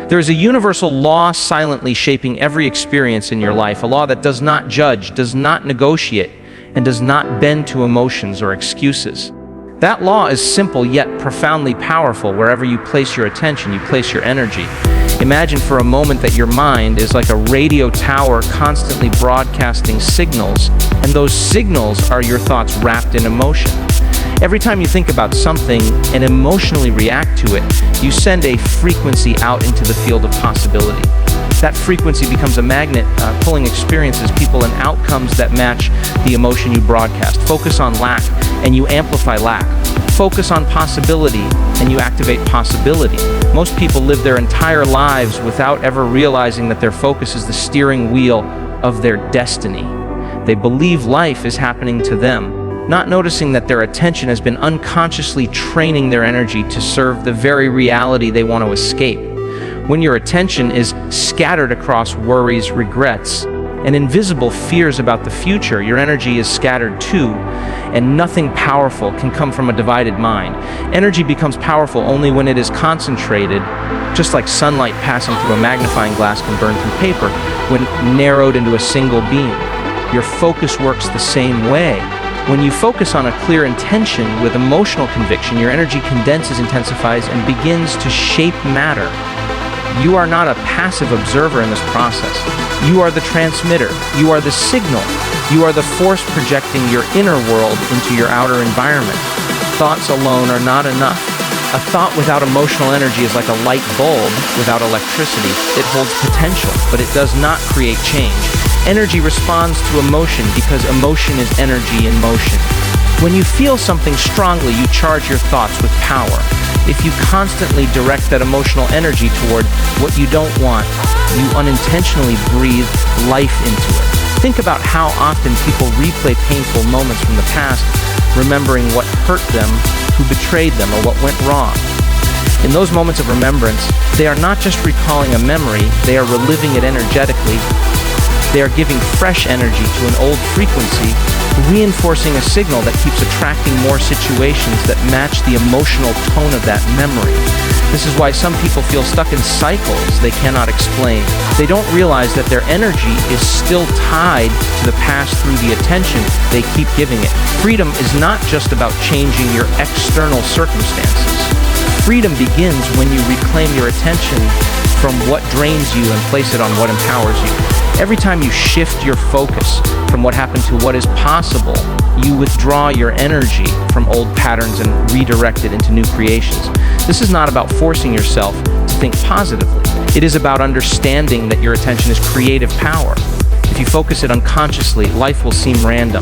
There is a universal law silently shaping every experience in your life, a law that does not judge, does not negotiate, and does not bend to emotions or excuses. That law is simple yet profoundly powerful. Wherever you place your attention, you place your energy. Imagine for a moment that your mind is like a radio tower constantly broadcasting signals, and those signals are your thoughts wrapped in emotion. Every time you think about something and emotionally react to it, you send a frequency out into the field of possibility. That frequency becomes a magnet, pulling experiences, people, and outcomes that match the emotion you broadcast. Focus on lack, and you amplify lack. Focus on possibility, and you activate possibility. Most people live their entire lives without ever realizing that their focus is the steering wheel of their destiny. They believe life is happening to them, not noticing that their attention has been unconsciously training their energy to serve the very reality they want to escape. When your attention is scattered across worries, regrets, and invisible fears about the future, your energy is scattered too, and nothing powerful can come from a divided mind. Energy becomes powerful only when it is concentrated, just like sunlight passing through a magnifying glass can burn through paper when narrowed into a single beam. Your focus works the same way. When you focus on a clear intention with emotional conviction, your energy condenses, intensifies, and begins to shape matter. You are not a passive observer in this process. You are the transmitter. You are the signal. You are the force projecting your inner world into your outer environment. Thoughts alone are not enough. A thought without emotional energy is like a light bulb without electricity. It holds potential, but it does not create change. Energy responds to emotion because emotion is energy in motion. When you feel something strongly, you charge your thoughts with power. If you constantly direct that emotional energy toward what you don't want, you unintentionally breathe life into it. Think about how often people replay painful moments from the past, remembering what hurt them, who betrayed them, or what went wrong. In those moments of remembrance, they are not just recalling a memory, they are reliving it energetically. They are giving fresh energy to an old frequency, reinforcing a signal that keeps attracting more situations that match the emotional tone of that memory. This is why some people feel stuck in cycles they cannot explain. They don't realize that their energy is still tied to the past through the attention they keep giving it. Freedom is not just about changing your external circumstances. Freedom begins when you reclaim your attention from what drains you and place it on what empowers you. Every time you shift your focus from what happened to what is possible, you withdraw your energy from old patterns and redirect it into new creations. This is not about forcing yourself to think positively. It is about understanding that your attention is creative power. If you focus it unconsciously, life will seem random.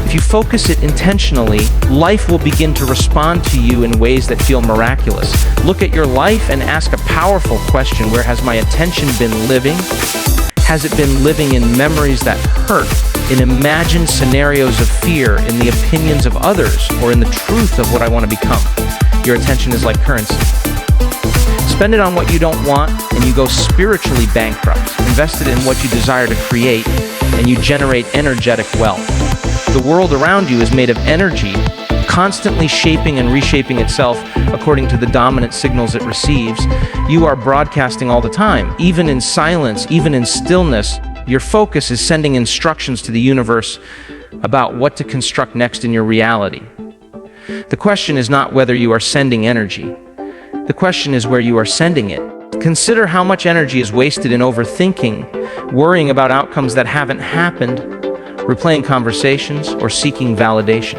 If you focus it intentionally, life will begin to respond to you in ways that feel miraculous. Look at your life and ask a powerful question. Where has my attention been living? Has it been living in memories that hurt, in imagined scenarios of fear, in the opinions of others, or in the truth of what I want to become? Your attention is like currency. Spend it on what you don't want, and you go spiritually bankrupt. Invest it in what you desire to create, and you generate energetic wealth. The world around you is made of energy, constantly shaping and reshaping itself according to the dominant signals it receives. You are broadcasting all the time, even in silence, even in stillness. Your focus is sending instructions to the universe about what to construct next in your reality. The question is not whether you are sending energy. The question is where you are sending it. Consider how much energy is wasted in overthinking, worrying about outcomes that haven't happened, replaying conversations, or seeking validation.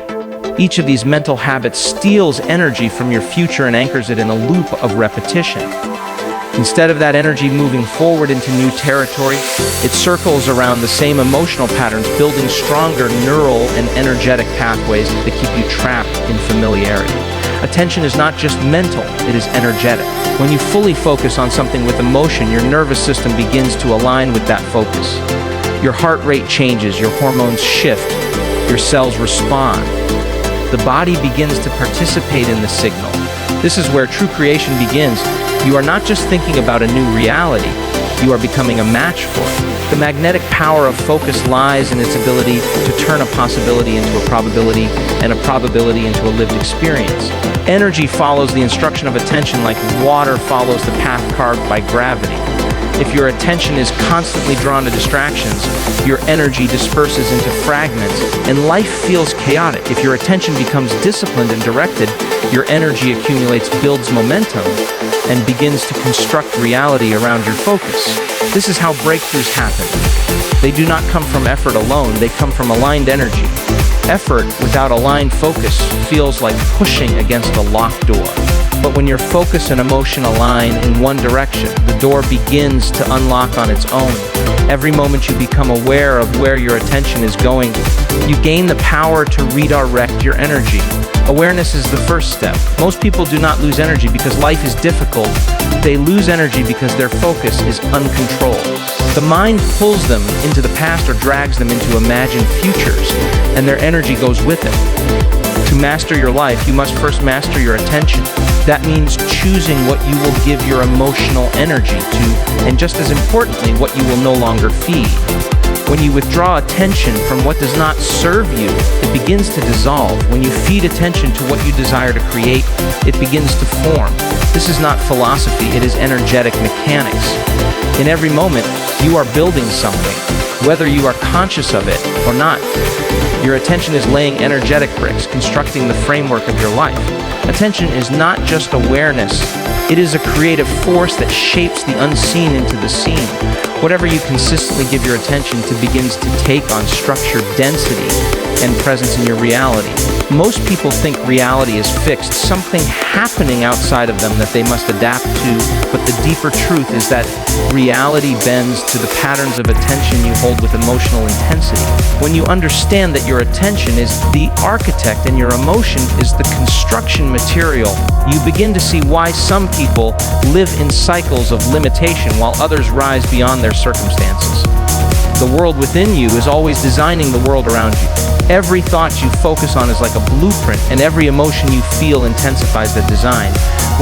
Each of these mental habits steals energy from your future and anchors it in a loop of repetition. Instead of that energy moving forward into new territory, it circles around the same emotional patterns, building stronger neural and energetic pathways that keep you trapped in familiarity. Attention is not just mental, it is energetic. When you fully focus on something with emotion, your nervous system begins to align with that focus. Your heart rate changes, your hormones shift, your cells respond. The body begins to participate in the signal. This is where true creation begins. You are not just thinking about a new reality, you are becoming a match for it. The magnetic power of focus lies in its ability to turn a possibility into a probability and a probability into a lived experience. Energy follows the instruction of attention like water follows the path carved by gravity. If your attention is constantly drawn to distractions, your energy disperses into fragments, and life feels chaotic. If your attention becomes disciplined and directed, your energy accumulates, builds momentum, and begins to construct reality around your focus. This is how breakthroughs happen. They do not come from effort alone, they come from aligned energy. Effort without aligned focus feels like pushing against a locked door. But when your focus and emotion align in one direction, the door begins to unlock on its own. Every moment you become aware of where your attention is going, you gain the power to redirect your energy. Awareness is the first step. Most people do not lose energy because life is difficult. They lose energy because their focus is uncontrolled. The mind pulls them into the past or drags them into imagined futures, and their energy goes with it. To master your life, you must first master your attention. That means choosing what you will give your emotional energy to, and just as importantly, what you will no longer feed. When you withdraw attention from what does not serve you, it begins to dissolve. When you feed attention to what you desire to create, it begins to form. This is not philosophy, it is energetic mechanics. In every moment, you are building something, whether you are conscious of it or not. Your attention is laying energetic bricks, constructing the framework of your life. Attention is not just awareness, it is a creative force that shapes the unseen into the seen. Whatever you consistently give your attention to begins to take on structure, density, and presence in your reality. Most people think reality is fixed, something happening outside of them that they must adapt to, but the deeper truth is that reality bends to the patterns of attention you hold with emotional intensity. When you understand that your attention is the architect and your emotion is the construction material, you begin to see why some people live in cycles of limitation while others rise beyond their circumstances. The world within you is always designing the world around you. Every thought you focus on is like a blueprint, and every emotion you feel intensifies the design.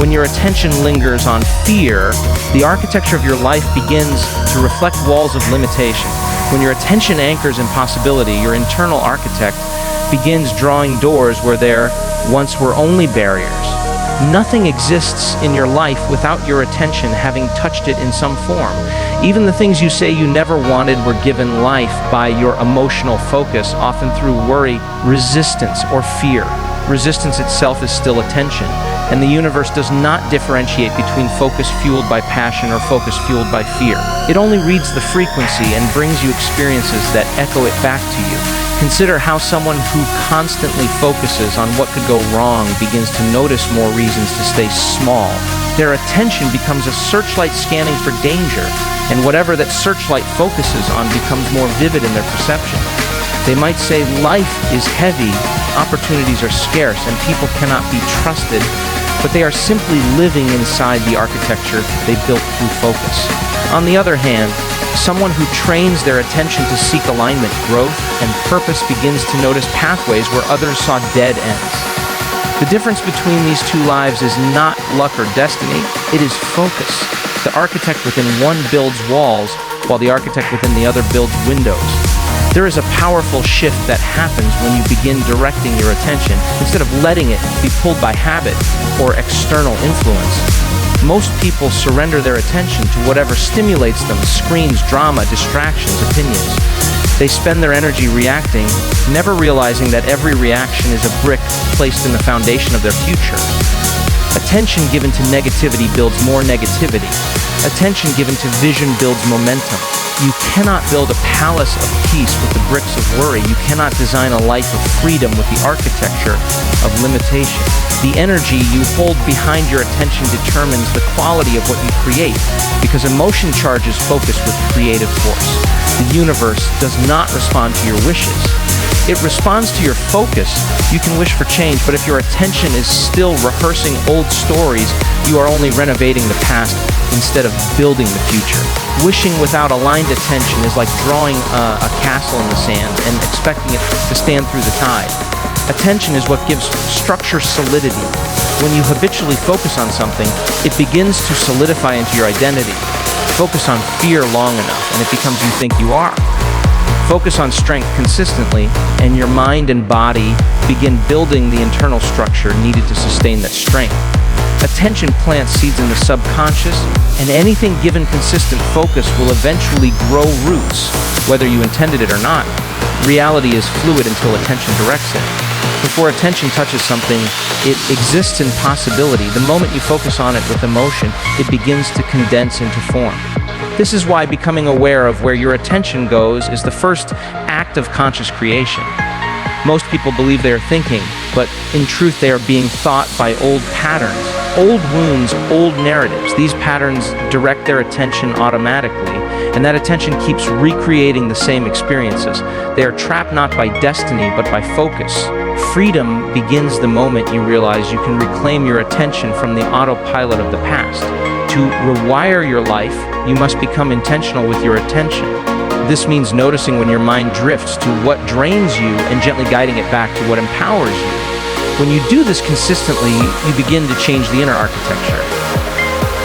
When your attention lingers on fear, the architecture of your life begins to reflect walls of limitation. When your attention anchors in possibility, your internal architect begins drawing doors where there once were only barriers. Nothing exists in your life without your attention having touched it in some form. Even the things you say you never wanted were given life by your emotional focus, often through worry, resistance, or fear. Resistance itself is still attention, and the universe does not differentiate between focus fueled by passion or focus fueled by fear. It only reads the frequency and brings you experiences that echo it back to you. Consider how someone who constantly focuses on what could go wrong begins to notice more reasons to stay small. Their attention becomes a searchlight scanning for danger, and whatever that searchlight focuses on becomes more vivid in their perception. They might say life is heavy, opportunities are scarce, and people cannot be trusted, but they are simply living inside the architecture they built through focus. On the other hand, someone who trains their attention to seek alignment, growth, and purpose begins to notice pathways where others saw dead ends. The difference between these two lives is not luck or destiny, it is focus. The architect within one builds walls, while the architect within the other builds windows. There is a powerful shift that happens when you begin directing your attention instead of letting it be pulled by habit or external influence. Most people surrender their attention to whatever stimulates them: screens, drama, distractions, opinions. They spend their energy reacting, never realizing that every reaction is a brick placed in the foundation of their future. Attention given to negativity builds more negativity. Attention given to vision builds momentum. You cannot build a palace of peace with the bricks of worry. You cannot design a life of freedom with the architecture of limitation. The energy you hold behind your attention determines the quality of what you create, because emotion charges focus with creative force. The universe does not respond to your wishes. It responds to your focus. You can wish for change, but if your attention is still rehearsing old stories, you are only renovating the past instead of building the future. Wishing without aligned attention is like drawing a castle in the sand and expecting it to stand through the tide. Attention is what gives structure solidity. When you habitually focus on something, it begins to solidify into your identity. Focus on fear long enough, and it becomes you think you are. Focus on strength consistently, and your mind and body begin building the internal structure needed to sustain that strength. Attention plants seeds in the subconscious, and anything given consistent focus will eventually grow roots, whether you intended it or not. Reality is fluid until attention directs it. Before attention touches something, it exists in possibility. The moment you focus on it with emotion, it begins to condense into form. This is why becoming aware of where your attention goes is the first act of conscious creation. Most people believe they are thinking, but in truth they are being thought by old patterns, old wounds, old narratives. These patterns direct their attention automatically, and that attention keeps recreating the same experiences. They are trapped not by destiny, but by focus. Freedom begins the moment you realize you can reclaim your attention from the autopilot of the past. To rewire your life, you must become intentional with your attention. This means noticing when your mind drifts to what drains you and gently guiding it back to what empowers you. When you do this consistently, you begin to change the inner architecture.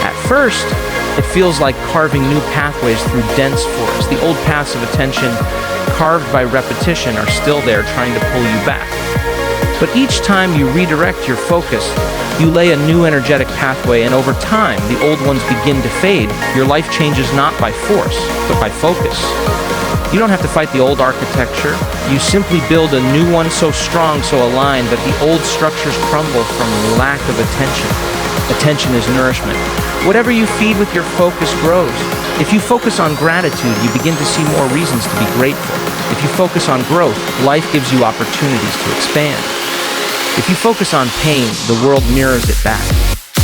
At first, it feels like carving new pathways through dense forests. The old paths of attention, carved by repetition, are still there trying to pull you back. But each time you redirect your focus, you lay a new energetic pathway, and over time, the old ones begin to fade. Your life changes not by force, but by focus. You don't have to fight the old architecture. You simply build a new one so strong, so aligned, that the old structures crumble from lack of attention. Attention is nourishment. Whatever you feed with your focus grows. If you focus on gratitude, you begin to see more reasons to be grateful. If you focus on growth, life gives you opportunities to expand. If you focus on pain, the world mirrors it back.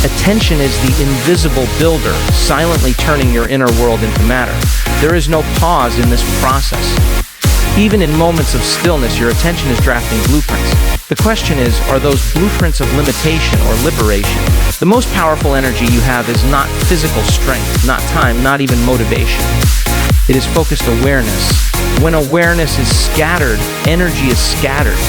Attention is the invisible builder, silently turning your inner world into matter. There is no pause in this process. Even in moments of stillness, your attention is drafting blueprints. The question is, are those blueprints of limitation or liberation? The most powerful energy you have is not physical strength, not time, not even motivation. It is focused awareness. When awareness is scattered, energy is scattered.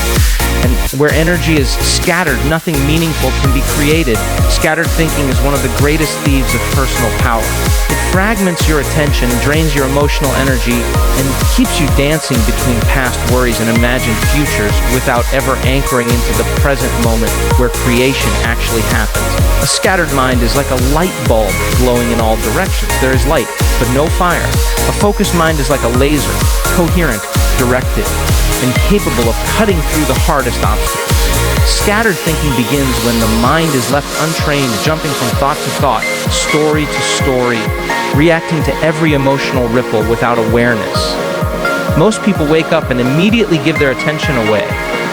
And where energy is scattered, nothing meaningful can be created. Scattered thinking is one of the greatest thieves of personal power. It fragments your attention, drains your emotional energy, and keeps you dancing between past worries and imagined futures without ever anchoring into the present moment where creation actually happens. A scattered mind is like a light bulb glowing in all directions. There is light, but no fire. A focused mind is like a laser, coherent, directed, and capable of cutting through the hardest obstacles. Scattered thinking begins when the mind is left untrained, jumping from thought to thought, story to story, reacting to every emotional ripple without awareness. Most people wake up and immediately give their attention away.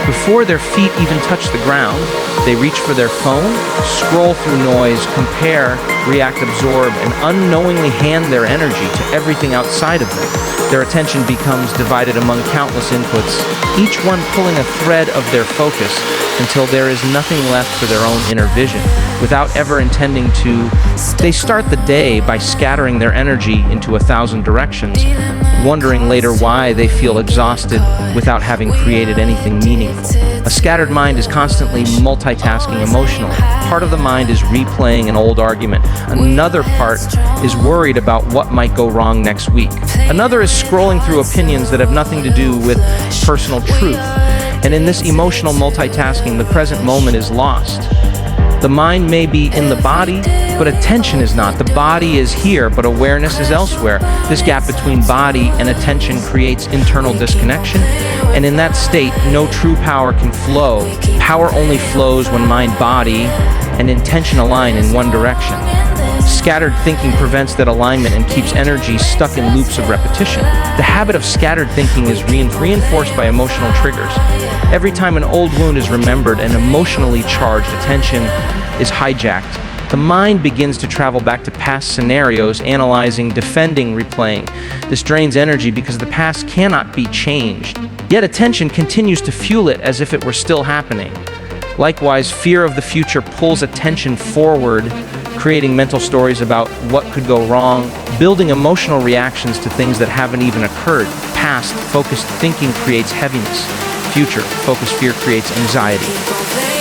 Before their feet even touch the ground, they reach for their phone, scroll through noise, compare, react, absorb, and unknowingly hand their energy to everything outside of them. Their attention becomes divided among countless inputs, each one pulling a thread of their focus until there is nothing left for their own inner vision. Without ever intending to, they start the day by scattering their energy into 1,000 directions, wondering later why they feel exhausted without having created anything meaningful. A scattered mind is constantly multitasking emotionally. Part of the mind is replaying an old argument. Another part is worried about what might go wrong next week. Another is scrolling through opinions that have nothing to do with personal truth. And in this emotional multitasking, the present moment is lost. The mind may be in the body, but attention is not. The body is here, but awareness is elsewhere. This gap between body and attention creates internal disconnection, and in that state, no true power can flow. Power only flows when mind, body, and intention align in one direction. Scattered thinking prevents that alignment and keeps energy stuck in loops of repetition. The habit of scattered thinking is reinforced by emotional triggers. Every time an old wound is remembered, an emotionally charged attention is hijacked. The mind begins to travel back to past scenarios, analyzing, defending, replaying. This drains energy because the past cannot be changed. Yet attention continues to fuel it as if it were still happening. Likewise, fear of the future pulls attention forward, creating mental stories about what could go wrong, building emotional reactions to things that haven't even occurred. Past, focused thinking creates heaviness. Future, focused fear creates anxiety.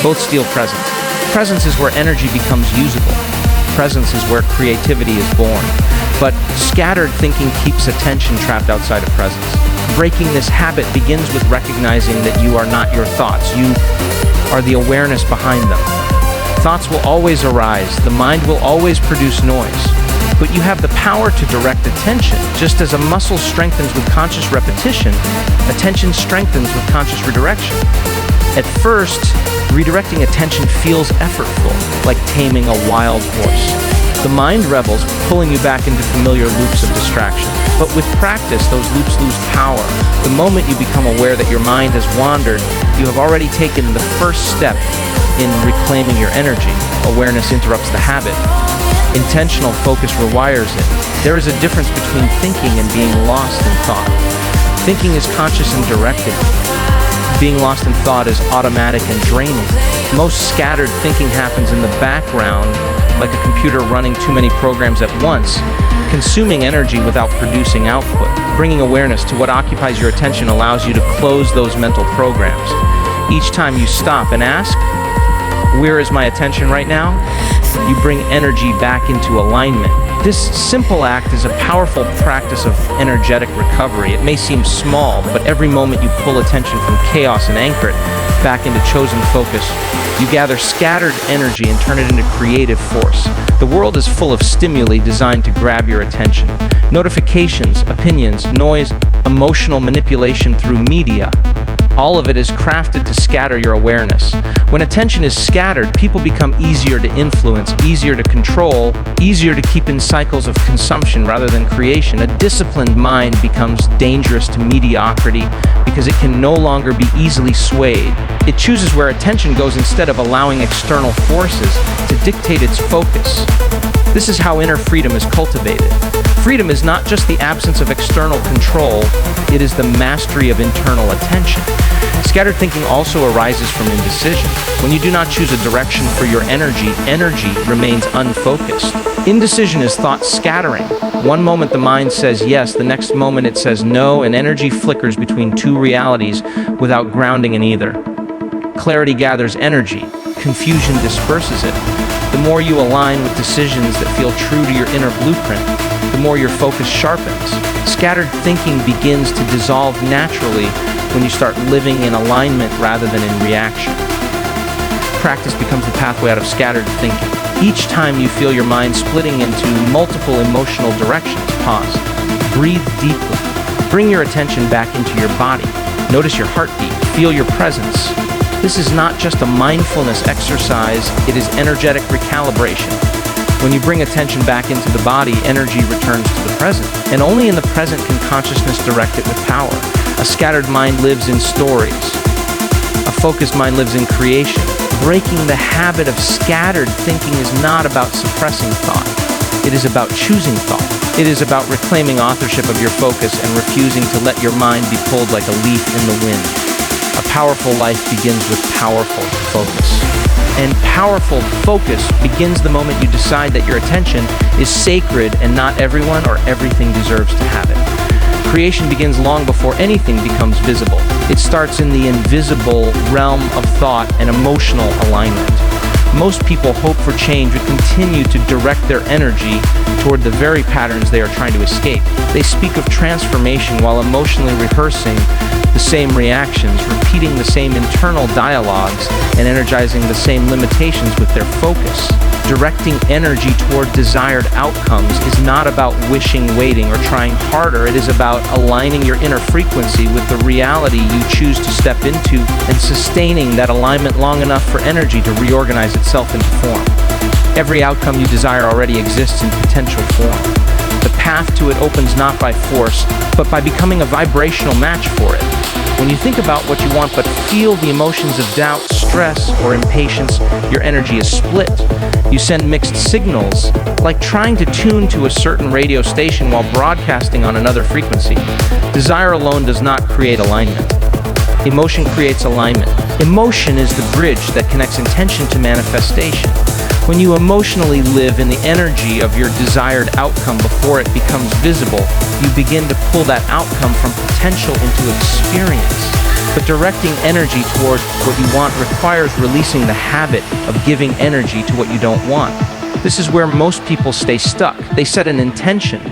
Both steal presence. Presence is where energy becomes usable. Presence is where creativity is born. But scattered thinking keeps attention trapped outside of presence. Breaking this habit begins with recognizing that you are not your thoughts. You are the awareness behind them. Thoughts will always arise. The mind will always produce noise. But you have the power to direct attention. Just as a muscle strengthens with conscious repetition, attention strengthens with conscious redirection. At first, redirecting attention feels effortful, like taming a wild horse. The mind revels, pulling you back into familiar loops of distraction. But with practice, those loops lose power. The moment you become aware that your mind has wandered, you have already taken the first step in reclaiming your energy. Awareness interrupts the habit. Intentional focus rewires it. There is a difference between thinking and being lost in thought. Thinking is conscious and directed. Being lost in thought is automatic and draining. Most scattered thinking happens in the background, like a computer running too many programs at once, consuming energy without producing output. Bringing awareness to what occupies your attention allows you to close those mental programs. Each time you stop and ask, "Where is my attention right now?" you bring energy back into alignment. This simple act is a powerful practice of energetic recovery. It may seem small, but every moment you pull attention from chaos and anchor it back into chosen focus, you gather scattered energy and turn it into creative force. The world is full of stimuli designed to grab your attention. Notifications, opinions, noise, emotional manipulation through media. All of it is crafted to scatter your awareness. When attention is scattered, people become easier to influence, easier to control, easier to keep in cycles of consumption rather than creation. A disciplined mind becomes dangerous to mediocrity because it can no longer be easily swayed. It chooses where attention goes instead of allowing external forces to dictate its focus. This is how inner freedom is cultivated. Freedom is not just the absence of external control, it is the mastery of internal attention. Scattered thinking also arises from indecision. When you do not choose a direction for your energy, energy remains unfocused. Indecision is thought scattering. One moment the mind says yes, the next moment it says no, and energy flickers between two realities without grounding in either. Clarity gathers energy, confusion disperses it. The more you align with decisions that feel true to your inner blueprint, the more your focus sharpens. Scattered thinking begins to dissolve naturally when you start living in alignment rather than in reaction. Practice becomes the pathway out of scattered thinking. Each time you feel your mind splitting into multiple emotional directions, pause. Breathe deeply. Bring your attention back into your body. Notice your heartbeat. Feel your presence. This is not just a mindfulness exercise, it is energetic recalibration. When you bring attention back into the body, energy returns to the present. And only in the present can consciousness direct it with power. A scattered mind lives in stories. A focused mind lives in creation. Breaking the habit of scattered thinking is not about suppressing thought. It is about choosing thought. It is about reclaiming authorship of your focus and refusing to let your mind be pulled like a leaf in the wind. A powerful life begins with powerful focus. And powerful focus begins the moment you decide that your attention is sacred and not everyone or everything deserves to have it. Creation begins long before anything becomes visible. It starts in the invisible realm of thought and emotional alignment. Most people hope for change but continue to direct their energy toward the very patterns they are trying to escape. They speak of transformation while emotionally rehearsing the same reactions, repeating the same internal dialogues, and energizing the same limitations with their focus. Directing energy toward desired outcomes is not about wishing, waiting, or trying harder. It is about aligning your inner frequency with the reality you choose to step into and sustaining that alignment long enough for energy to reorganize itself into form. Every outcome you desire already exists in potential form. The path to it opens not by force, but by becoming a vibrational match for it. When you think about what you want but feel the emotions of doubt, stress, or impatience, your energy is split. You send mixed signals, like trying to tune to a certain radio station while broadcasting on another frequency. Desire alone does not create alignment. Emotion creates alignment. Emotion is the bridge that connects intention to manifestation. When you emotionally live in the energy of your desired outcome before it becomes visible, you begin to pull that outcome from potential into experience. But directing energy toward what you want requires releasing the habit of giving energy to what you don't want. This is where most people stay stuck. They set an intention,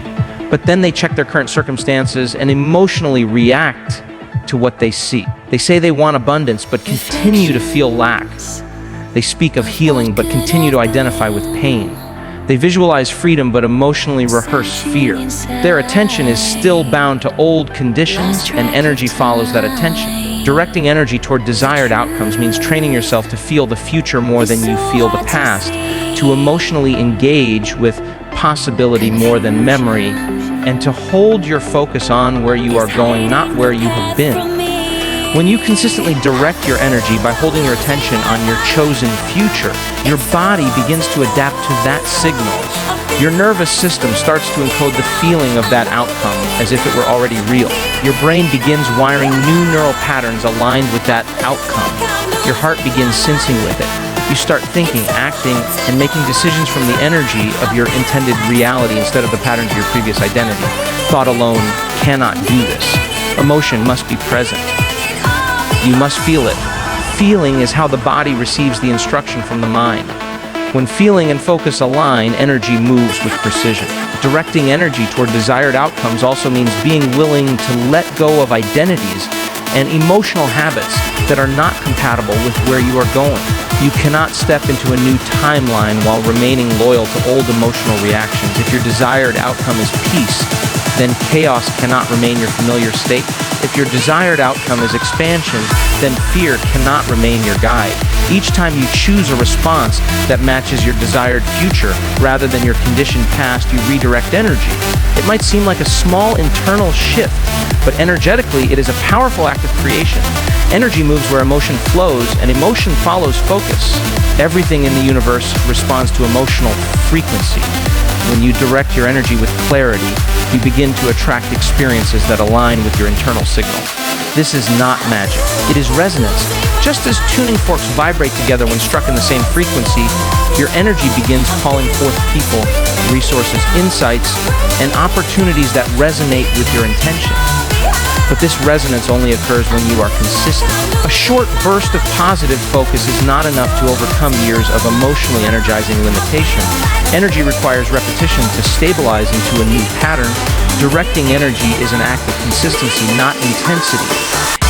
but then they check their current circumstances and emotionally react to what they see. They say they want abundance, but continue to feel lack. They speak of healing, but continue to identify with pain. They visualize freedom, but emotionally rehearse fear. Their attention is still bound to old conditions, and energy follows that attention. Directing energy toward desired outcomes means training yourself to feel the future more than you feel the past, to emotionally engage with possibility more than memory, and to hold your focus on where you are going, not where you have been. When you consistently direct your energy by holding your attention on your chosen future, your body begins to adapt to that signal. Your nervous system starts to encode the feeling of that outcome as if it were already real. Your brain begins wiring new neural patterns aligned with that outcome. Your heart begins sensing with it. You start thinking, acting, and making decisions from the energy of your intended reality instead of the patterns of your previous identity. Thought alone cannot do this. Emotion must be present. You must feel it. Feeling is how the body receives the instruction from the mind. When feeling and focus align, energy moves with precision. Directing energy toward desired outcomes also means being willing to let go of identities and emotional habits that are not compatible with where you are going. You cannot step into a new timeline while remaining loyal to old emotional reactions. If your desired outcome is peace, then chaos cannot remain your familiar state. If your desired outcome is expansion, then fear cannot remain your guide. Each time you choose a response that matches your desired future rather than your conditioned past, you redirect energy. It might seem like a small internal shift, but energetically it is a powerful act of creation. Energy moves where emotion flows, and emotion follows focus. Everything in the universe responds to emotional frequency. When you direct your energy with clarity, you begin to attract experiences that align with your internal signal. This is not magic. It is resonance. Just as tuning forks vibrate together when struck in the same frequency, your energy begins calling forth people, resources, insights, and opportunities that resonate with your intention. But this resonance only occurs when you are consistent. A short burst of positive focus is not enough to overcome years of emotionally energizing limitation. Energy requires repetition to stabilize into a new pattern. Directing energy is an act of consistency, not intensity.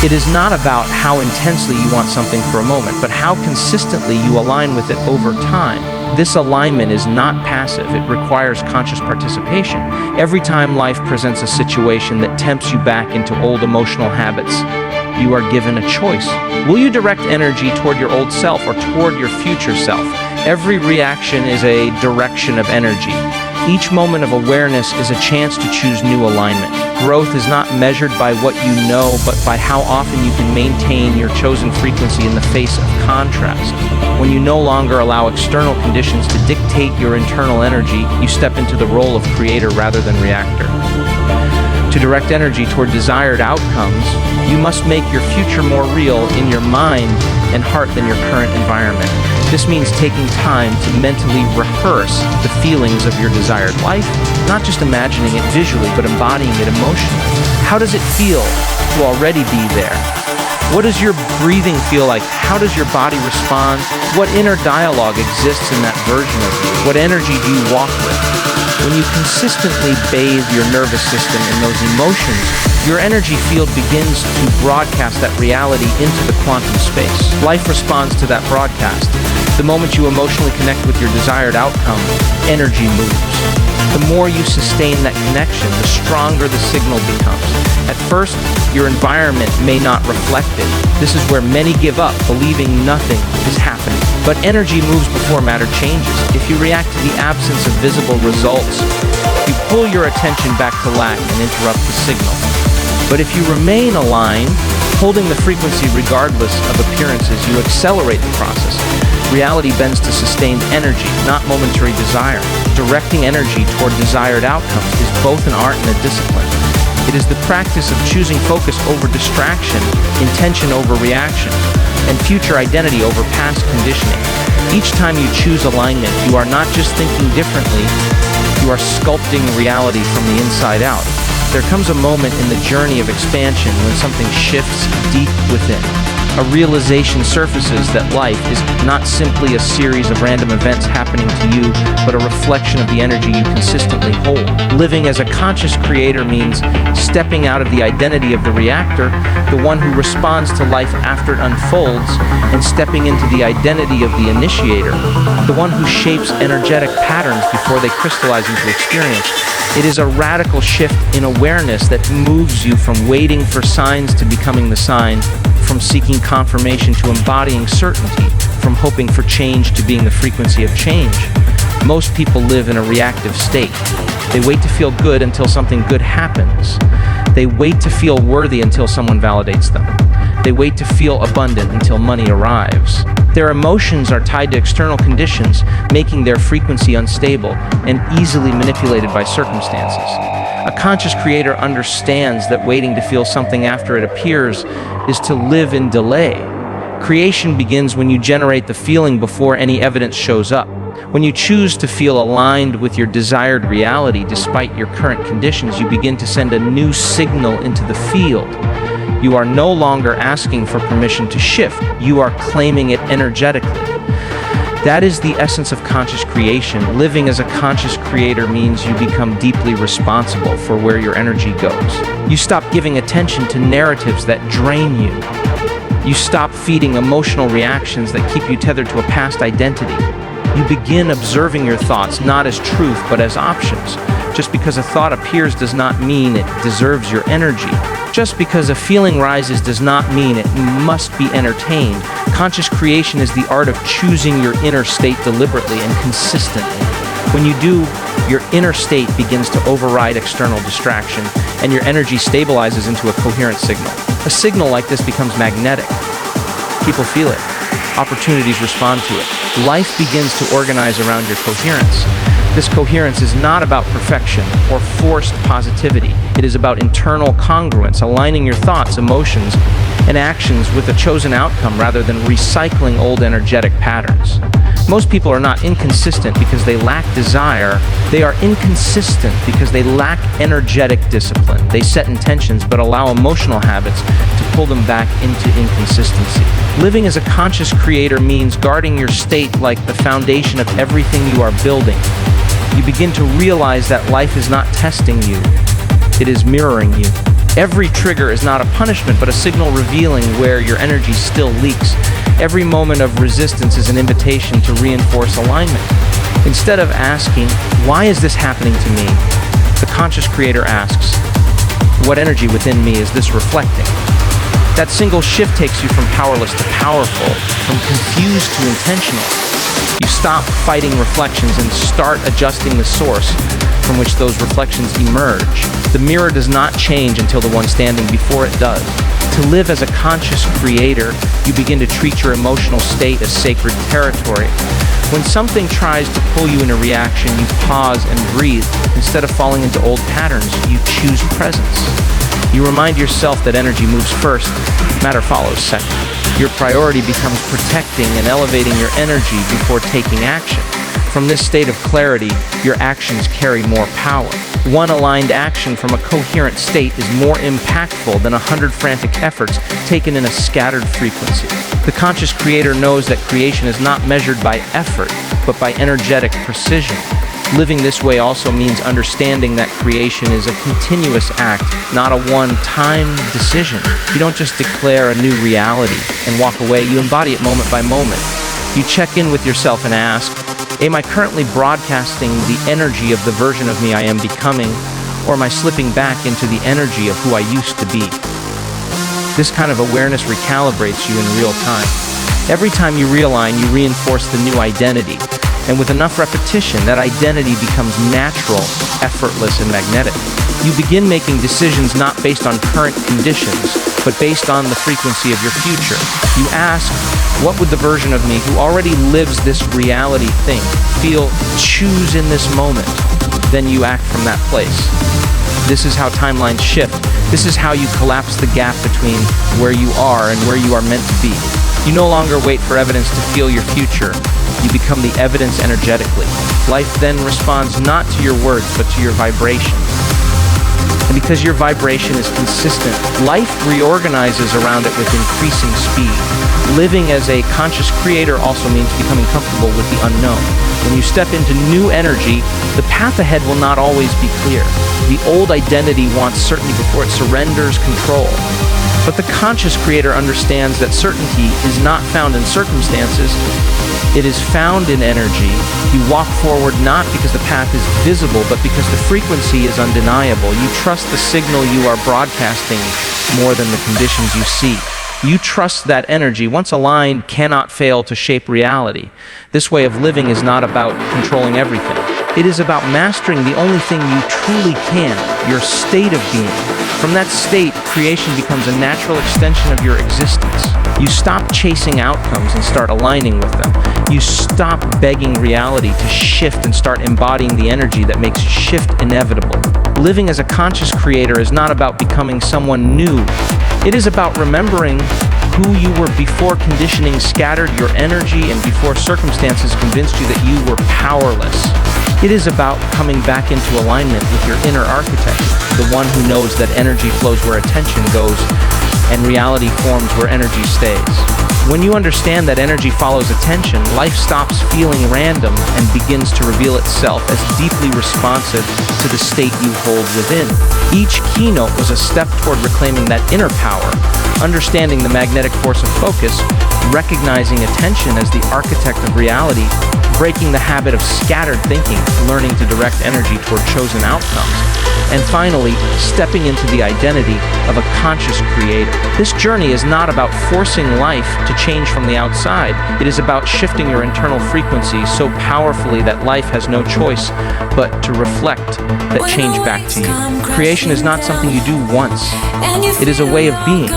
It is not about how intensely you want something for a moment, but how consistently you align with it over time. This alignment is not passive. It requires conscious participation. Every time life presents a situation that tempts you back into old emotional habits, you are given a choice. Will you direct energy toward your old self or toward your future self? Every reaction is a direction of energy. Each moment of awareness is a chance to choose new alignment. Growth is not measured by what you know, but by how often you can maintain your chosen frequency in the face of contrast. When you no longer allow external conditions to dictate your internal energy, you step into the role of creator rather than reactor. To direct energy toward desired outcomes, you must make your future more real in your mind and heart than your current environment. This means taking time to mentally rehearse the feelings of your desired life, not just imagining it visually, but embodying it emotionally. How does it feel to already be there? What does your breathing feel like? How does your body respond? What inner dialogue exists in that version of you? What energy do you walk with? When you consistently bathe your nervous system in those emotions, your energy field begins to broadcast that reality into the quantum space. Life responds to that broadcast. The moment you emotionally connect with your desired outcome, energy moves. The more you sustain that connection, the stronger the signal becomes. At first, your environment may not reflect it. This is where many give up, believing nothing is happening. But energy moves before matter changes. If you react to the absence of visible results, you pull your attention back to lack and interrupt the signal. But if you remain aligned, holding the frequency regardless of appearances, you accelerate the process. Reality bends to sustained energy, not momentary desire. Directing energy toward desired outcomes is both an art and a discipline. It is the practice of choosing focus over distraction, intention over reaction, and future identity over past conditioning. Each time you choose alignment, you are not just thinking differently, you are sculpting reality from the inside out. There comes a moment in the journey of expansion when something shifts deep within. A a realization surfaces that life is not simply a series of random events happening to you, but a reflection of the energy you consistently hold. Living as a conscious creator means stepping out of the identity of the reactor, the one who responds to life after it unfolds, and stepping into the identity of the initiator, the one who shapes energetic patterns before they crystallize into experience. It is a radical shift in awareness that moves you from waiting for signs to becoming the sign, from seeking confirmation to embodying certainty, from hoping for change to being the frequency of change. Most people live in a reactive state. They wait to feel good until something good happens. They wait to feel worthy until someone validates them. They wait to feel abundant until money arrives. Their emotions are tied to external conditions, making their frequency unstable and easily manipulated by circumstances. A conscious creator understands that waiting to feel something after it appears is to live in delay. Creation begins when you generate the feeling before any evidence shows up. When you choose to feel aligned with your desired reality despite your current conditions, you begin to send a new signal into the field. You are no longer asking for permission to shift. You are claiming it energetically. That is the essence of conscious creation. Living as a conscious creator means you become deeply responsible for where your energy goes. You stop giving attention to narratives that drain you. You stop feeding emotional reactions that keep you tethered to a past identity. You begin observing your thoughts not as truth but as options. Just because a thought appears does not mean it deserves your energy. Just because a feeling rises does not mean it must be entertained. Conscious creation is the art of choosing your inner state deliberately and consistently. When you do, your inner state begins to override external distraction, and your energy stabilizes into a coherent signal. A signal like this becomes magnetic. People feel it. Opportunities respond to it. Life begins to organize around your coherence. This coherence is not about perfection or forced positivity. It is about internal congruence, aligning your thoughts, emotions, and actions with a chosen outcome rather than recycling old energetic patterns. Most people are not inconsistent because they lack desire. They are inconsistent because they lack energetic discipline. They set intentions but allow emotional habits to pull them back into inconsistency. Living as a conscious creator means guarding your state like the foundation of everything you are building. You begin to realize that life is not testing you, it is mirroring you. Every trigger is not a punishment, but a signal revealing where your energy still leaks. Every moment of resistance is an invitation to reinforce alignment. Instead of asking, why is this happening to me? The conscious creator asks, what energy within me is this reflecting? That single shift takes you from powerless to powerful, from confused to intentional. You stop fighting reflections and start adjusting the source from which those reflections emerge. The mirror does not change until the one standing before it does. To live as a conscious creator, you begin to treat your emotional state as sacred territory. When something tries to pull you in a reaction, you pause and breathe. Instead of falling into old patterns, you choose presence. You remind yourself that energy moves first, matter follows second. Your priority becomes protecting and elevating your energy before taking action. From this state of clarity, your actions carry more power. One aligned action from a coherent state is more impactful than 100 frantic efforts taken in a scattered frequency. The conscious creator knows that creation is not measured by effort, but by energetic precision. Living this way also means understanding that creation is a continuous act, not a one-time decision. You don't just declare a new reality and walk away, you embody it moment by moment. You check in with yourself and ask, am I currently broadcasting the energy of the version of me I am becoming, or am I slipping back into the energy of who I used to be? This kind of awareness recalibrates you in real time. Every time you realign, you reinforce the new identity. And with enough repetition, that identity becomes natural, effortless, and magnetic. You begin making decisions not based on current conditions, but based on the frequency of your future. You ask, what would the version of me who already lives this reality think, feel, choose in this moment? Then you act from that place. This is how timelines shift. This is how you collapse the gap between where you are and where you are meant to be. You no longer wait for evidence to feel your future. You become the evidence energetically. Life then responds not to your words, but to your vibration. And because your vibration is consistent, life reorganizes around it with increasing speed. Living as a conscious creator also means becoming comfortable with the unknown. When you step into new energy, the path ahead will not always be clear. The old identity wants certainty before it surrenders control. But the conscious creator understands that certainty is not found in circumstances, it is found in energy. You walk forward not because the path is visible, but because the frequency is undeniable. You trust the signal you are broadcasting more than the conditions you see. You trust that energy, once aligned, cannot fail to shape reality. This way of living is not about controlling everything. It is about mastering the only thing you truly can, your state of being. From that state, creation becomes a natural extension of your existence. You stop chasing outcomes and start aligning with them. You stop begging reality to shift and start embodying the energy that makes shift inevitable. Living as a conscious creator is not about becoming someone new. It is about remembering who you were before conditioning scattered your energy and before circumstances convinced you that you were powerless. It is about coming back into alignment with your inner architect, the one who knows that energy flows where attention goes and reality forms where energy stays. When you understand that energy follows attention, life stops feeling random and begins to reveal itself as deeply responsive to the state you hold within. Each keynote was a step toward reclaiming that inner power, understanding the magnetic force of focus, recognizing attention as the architect of reality, breaking the habit of scattered thinking, learning to direct energy toward chosen outcomes, and finally, stepping into the identity of a conscious creator. This journey is not about forcing life to change from the outside. It is about shifting your internal frequency so powerfully that life has no choice but to reflect that change back to you. Creation is not something you do once. It is a way of being.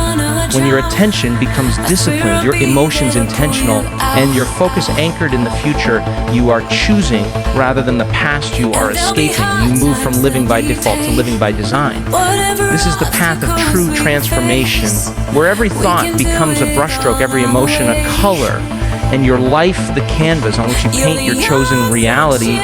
When your attention becomes disciplined, your emotions intentional, and your focus anchored in the future, you are choosing rather than the past you are escaping. You move from living by default to living by design. This is the path of true transformation, where every thought becomes a brushstroke, every emotion a color, and your life the canvas on which you paint your chosen reality.